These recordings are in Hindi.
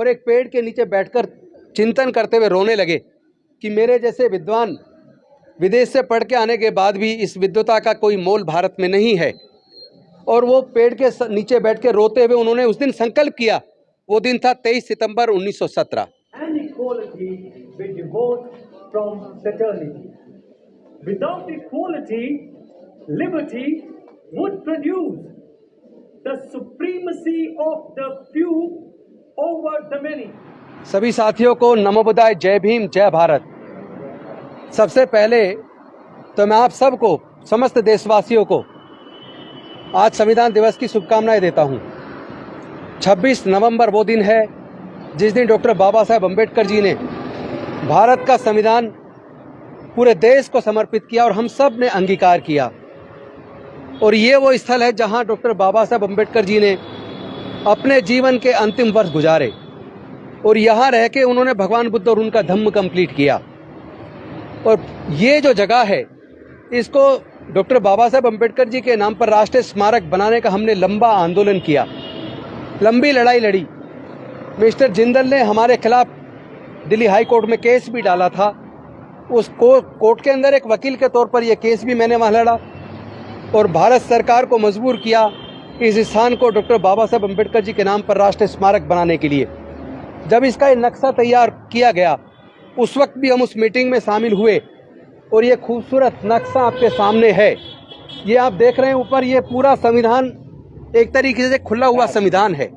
और एक पेड़ के नीचे बैठकर चिंतन करते हुए रोने लगे कि मेरे जैसे विद्वान विदेश से पढ़ के आने के बाद भी इस विद्वता का कोई मोल भारत में नहीं है। और वो पेड़ के नीचे बैठ के रोते हुए उन्होंने उस दिन संकल्प किया। वो दिन था 23 सितंबर 1917। And equality we divorce from fraternity. Without equality, liberty would produce the supremacy of the few over the many. सभी साथियों को नमो बुद्धाय, जय भीम, जय भारत। सबसे पहले तो मैं आप सबको, समस्त देशवासियों को आज संविधान दिवस की शुभकामनाएं देता हूं। 26 नवंबर वो दिन है जिस दिन डॉक्टर बाबा साहेब अम्बेडकर जी ने भारत का संविधान पूरे देश को समर्पित किया और हम सब ने अंगीकार किया। और ये वो स्थल है जहां डॉक्टर बाबा साहेब अम्बेडकर जी ने अपने जीवन के अंतिम वर्ष गुजारे और यहाँ रह के उन्होंने भगवान बुद्ध और उनका धम्म कंप्लीट किया। और ये जो जगह है, इसको डॉक्टर बाबा साहेब अम्बेडकर जी के नाम पर राष्ट्रीय स्मारक बनाने का हमने लंबा आंदोलन किया, लंबी लड़ाई लड़ी। मिस्टर जिंदल ने हमारे खिलाफ दिल्ली हाई कोर्ट में केस भी डाला था। उस कोर्ट के अंदर एक वकील के तौर पर यह केस भी मैंने वहाँ लड़ा और भारत सरकार को मजबूर किया इस स्थान को डॉक्टर बाबा साहेब अम्बेडकर जी के नाम पर राष्ट्रीय स्मारक बनाने के लिए। जब इसका ये नक्शा तैयार किया गया, उस वक्त भी हम उस मीटिंग में शामिल हुए और ये खूबसूरत नक्शा आपके सामने है। ये आप देख रहे हैं ऊपर, ये पूरा संविधान एक तरीके से खुला हुआ संविधान है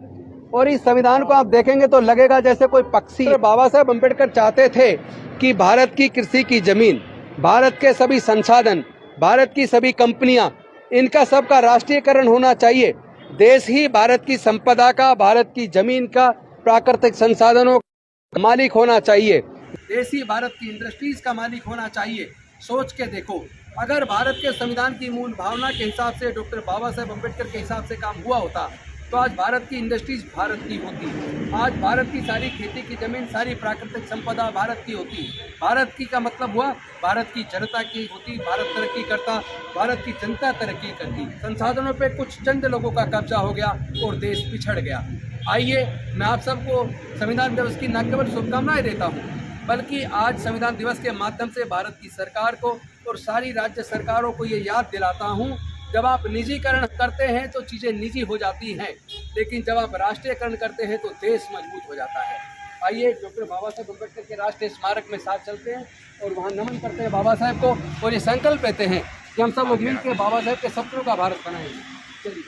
और इस संविधान को आप देखेंगे तो लगेगा जैसे कोई पक्षी। बाबा साहेब अम्बेडकर चाहते थे कि भारत की कृषि की जमीन, भारत के सभी संसाधन, भारत की सभी कंपनियां, इनका सबका राष्ट्रीयकरण होना चाहिए। देश ही भारत की संपदा का, भारत की जमीन का, प्राकृतिक संसाधनों का मालिक होना चाहिए। देश ही भारत की इंडस्ट्रीज का मालिक होना चाहिए। सोच के देखो, अगर भारत के संविधान की मूल भावना के हिसाब से, डॉक्टर बाबा साहेब अम्बेडकर के हिसाब से काम हुआ होता तो आज भारत की इंडस्ट्रीज भारत की होती, आज भारत की सारी खेती की जमीन, सारी प्राकृतिक संपदा भारत की होती। भारत की का मतलब हुआ भारत की जनता की होती, भारत तरक्की करता, भारत की जनता तरक्की करती। संसाधनों पे कुछ चंद लोगों का कब्जा हो गया और देश पिछड़ गया। आइए, मैं आप सबको संविधान दिवस की न केवल शुभकामनाएं देता हूँ, बल्कि आज संविधान दिवस के माध्यम से भारत की सरकार को और सारी राज्य सरकारों को ये याद दिलाता हूँ, जब आप निजीकरण करते हैं तो चीज़ें निजी हो जाती हैं, लेकिन जब आप राष्ट्रीयकरण करते हैं तो देश मजबूत हो जाता है। आइए, डॉक्टर बाबा साहेब अम्बेडकर के राष्ट्रीय स्मारक में साथ चलते हैं और वहाँ नमन करते हैं बाबा साहेब को और ये संकल्प लेते हैं कि हम सब लोग मिलकर बाबा साहेब के सपनों का भारत बनाएंगे। चलिए।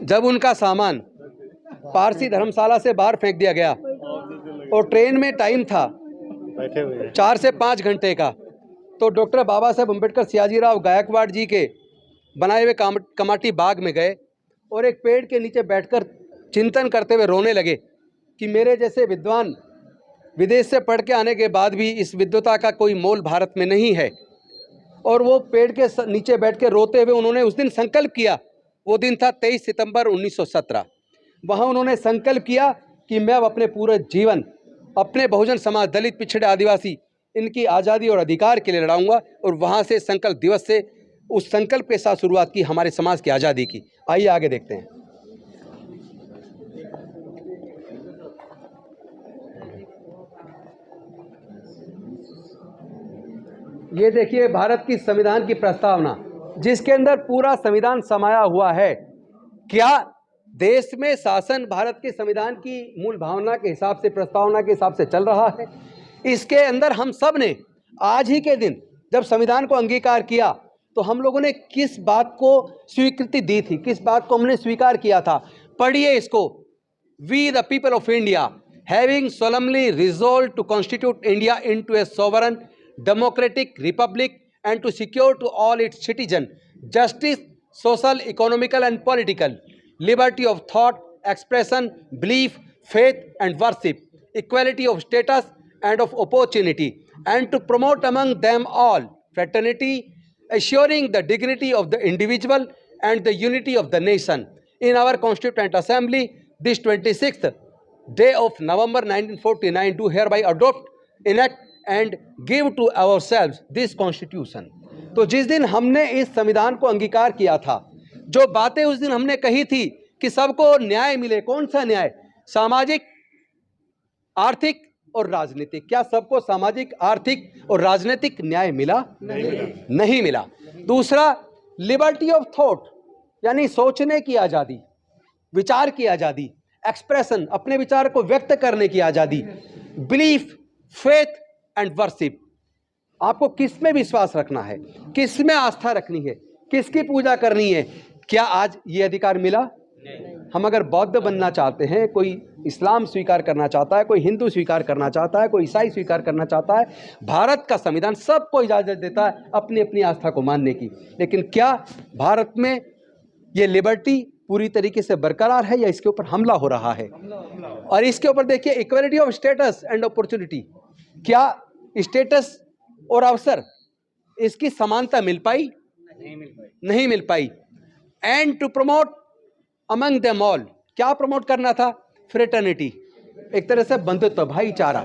जब उनका सामान पारसी धर्मशाला से बाहर फेंक दिया गया और ट्रेन में टाइम था 4 से 5 घंटे का, तो डॉक्टर बाबा साहेब अम्बेडकर सियाजीराव गायकवाड़ जी के बनाए हुए कमाटी बाग में गए और एक पेड़ के नीचे बैठकर चिंतन करते हुए रोने लगे कि मेरे जैसे विद्वान विदेश से पढ़ के आने के बाद भी इस विद्वता का कोई मोल भारत में नहीं है। और वो पेड़ के नीचे बैठ के रोते हुए उन्होंने उस दिन संकल्प किया। वो दिन था 23 सितंबर 1917। वहाँ उन्होंने संकल्प किया कि मैं अब अपने पूरे जीवन अपने बहुजन समाज, दलित, पिछड़े, आदिवासी, इनकी आज़ादी और अधिकार के लिए लड़ाऊंगा। और वहाँ से संकल्प दिवस से उस संकल्प के साथ शुरुआत की हमारे समाज की आज़ादी की। आइए आगे देखते हैं। ये देखिए भारत की संविधान की प्रस्तावना, जिसके अंदर पूरा संविधान समाया हुआ है। क्या देश में शासन भारत के संविधान की मूल भावना के हिसाब से, प्रस्तावना के हिसाब से चल रहा है? इसके अंदर हम सब ने आज ही के दिन जब संविधान को अंगीकार किया तो हम लोगों ने किस बात को स्वीकृति दी थी, किस बात को हमने स्वीकार किया था? पढ़िए इसको। We the people of India having solemnly resolved to constitute India into a sovereign democratic republic and to secure to all its citizens justice, social, economical and political, liberty of thought, expression, belief, faith and worship, equality of status and of opportunity, and to promote among them all fraternity, assuring the dignity of the individual and the unity of the nation. In our Constituent Assembly, this 26th day of November 1949, do hereby adopt, enact and give to ourselves this Constitution. तो जिस दिन हमने इस संविधान को अंगीकार किया था, जो बातें उस दिन हमने कही थी कि सबको न्याय मिले, कौन सा न्याय? सामाजिक, आर्थिक और राजनीतिक। क्या सबको सामाजिक, आर्थिक और राजनीतिक न्याय मिला? नहीं मिला। दूसरा, लिबर्टी ऑफ थॉट, यानी सोचने की आजादी, विचार की आजादी, एक्सप्रेशन, अपने विचार को व्यक्त करने की आजादी, बिलीफ, फेथ एंड वर्शिप। आपको किस में विश्वास रखना है, किस में आस्था रखनी है, किसकी पूजा करनी है, क्या आज ये अधिकार मिला? हम अगर बौद्ध बनना चाहते हैं, कोई इस्लाम स्वीकार करना चाहता है, कोई हिंदू स्वीकार करना चाहता है, कोई ईसाई स्वीकार करना चाहता है, भारत का संविधान सबको इजाजत देता है अपनी अपनी आस्था को मानने की। लेकिन क्या भारत में ये लिबर्टी पूरी तरीके से बरकरार है या इसके ऊपर हमला हो रहा है? और इसके ऊपर देखिए, equality of status and opportunity, क्या स्टेटस और अवसर, इसकी समानता मिल पाई? नहीं मिल पाई। And to promote among them all, क्या प्रमोट करना था? फ्रेटर्निटी, एक तरह से बंधुत्व, भाईचारा।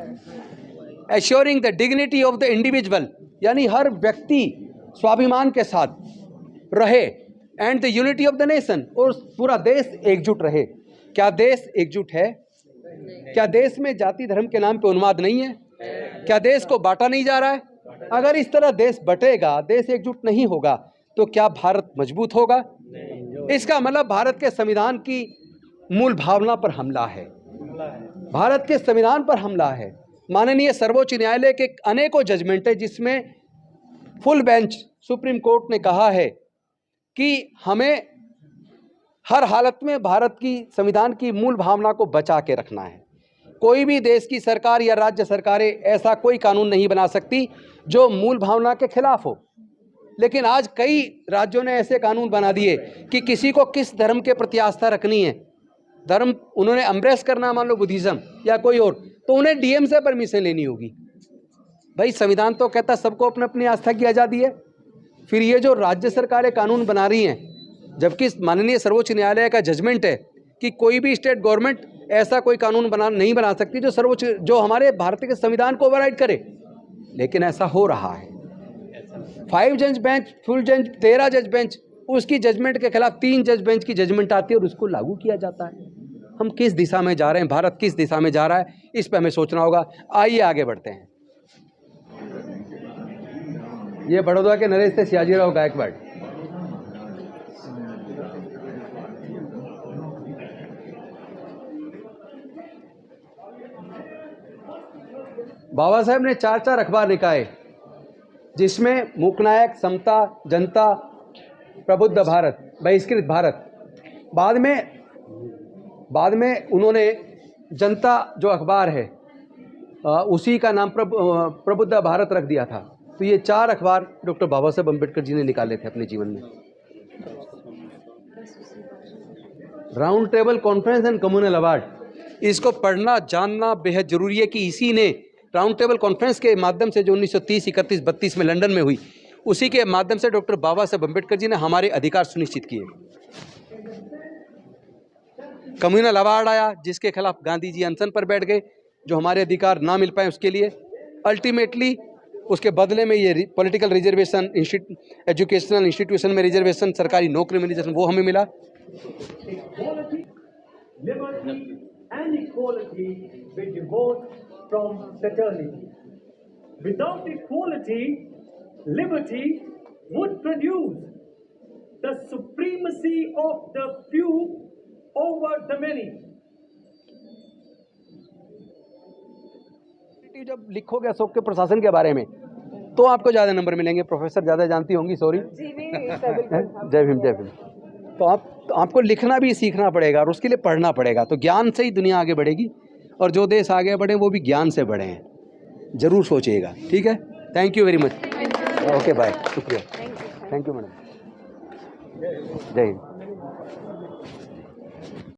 Assuring the dignity of the individual, यानी हर व्यक्ति स्वाभिमान के साथ रहे। And the unity of the nation, और पूरा देश एकजुट रहे। क्या देश एकजुट है? क्या देश में जाति धर्म के नाम पे उन्माद नहीं है? क्या देश को बांटा नहीं जा रहा है? अगर इस तरह देश बटेगा, देश एकजुट नहीं होगा, तो क्या भारत मजबूत होगा? इसका मतलब भारत के संविधान की मूल भावना पर हमला है, भारत के संविधान पर हमला है। माननीय सर्वोच्च न्यायालय के अनेकों जजमेंट है जिसमें फुल बेंच सुप्रीम कोर्ट ने कहा है कि हमें हर हालत में भारत की संविधान की मूल भावना को बचा के रखना है। कोई भी देश की सरकार या राज्य सरकारें ऐसा कोई कानून नहीं बना सकती जो मूल भावना के खिलाफ हो। लेकिन आज कई राज्यों ने ऐसे कानून बना दिए कि किसी को किस धर्म के प्रति आस्था रखनी है, धर्म उन्होंने एम्ब्रेस करना, मान लो बुद्धिज्म या कोई और, तो उन्हें डीएम से परमिशन लेनी होगी। भाई संविधान तो कहता सबको अपने अपनी आस्था की आज़ादी है। फिर ये जो राज्य सरकारें कानून बना रही हैं, जबकि माननीय सर्वोच्च न्यायालय का जजमेंट है कि कोई भी स्टेट गवर्नमेंट ऐसा कोई कानून नहीं बना सकती जो हमारे भारत के संविधान को ओवरराइड करे, लेकिन ऐसा हो रहा है। 5 जज बेंच, फुल जज, 13 जज बेंच, उसकी जजमेंट के खिलाफ 3 जज बेंच की जजमेंट आती है और उसको लागू किया जाता है। हम किस दिशा में जा रहे हैं, भारत किस दिशा में जा रहा है, इस पर हमें सोचना होगा। आइए आगे बढ़ते हैं। ये बड़ौदा के नरेश थे सियाजीराव गायकवाड़। बाबा साहेब ने 4 अखबार निकाले, जिसमें मूकनायक, समता, जनता, प्रबुद्ध भारत, बहिष्कृत भारत। बाद में उन्होंने जनता जो अखबार है उसी का नाम प्रबुद्ध भारत रख दिया था। तो ये 4 अखबार डॉक्टर बाबा साहेब अम्बेडकर जी ने निकाले थे अपने जीवन में। Round table conference and communal award, इसको पढ़ना जानना बेहद जरूरी है कि इसी ने राउंड टेबल कॉन्फ्रेंस के माध्यम से जो 1930, 31, 32 में लंदन में हुई, उसी के माध्यम से डॉक्टर बाबा साहेब अम्बेडकर जी ने हमारे अधिकार सुनिश्चित किए। कम्युनल अवार्ड आया, जिसके खिलाफ गांधी जी अनशन पर बैठ गए, जो हमारे अधिकार ना मिल पाए उसके लिए। अल्टीमेटली उसके बदले में ये पॉलिटिकल रिजर्वेशन, एजुकेशनल इंस्टीट्यूशन में रिजर्वेशन, सरकारी नौकरी में रिजर्वेशन, वो हमें मिला। From fraternity. Without equality, liberty would produce the supremacy of the few over the many. जब लिखोगे अशोक के प्रशासन के बारे में तो आपको ज़्यादा नंबर मिलेंगे। प्रोफेसर ज़्यादा जानती होंगी, सॉरी। जय भीम, जय भीम। तो आपको लिखना भी सीखना पड़ेगा और उसके लिए पढ़ना पड़ेगा, तो ज्ञान से ही दुनिया आगे बढ़ेगी। और जो देश आगे बढ़े वो भी ज्ञान से बढ़े हैं, जरूर सोचिएगा। ठीक है, thank you very much. Okay, bye, शुक्रिया, थैंक यू मैडम, जय हिंद।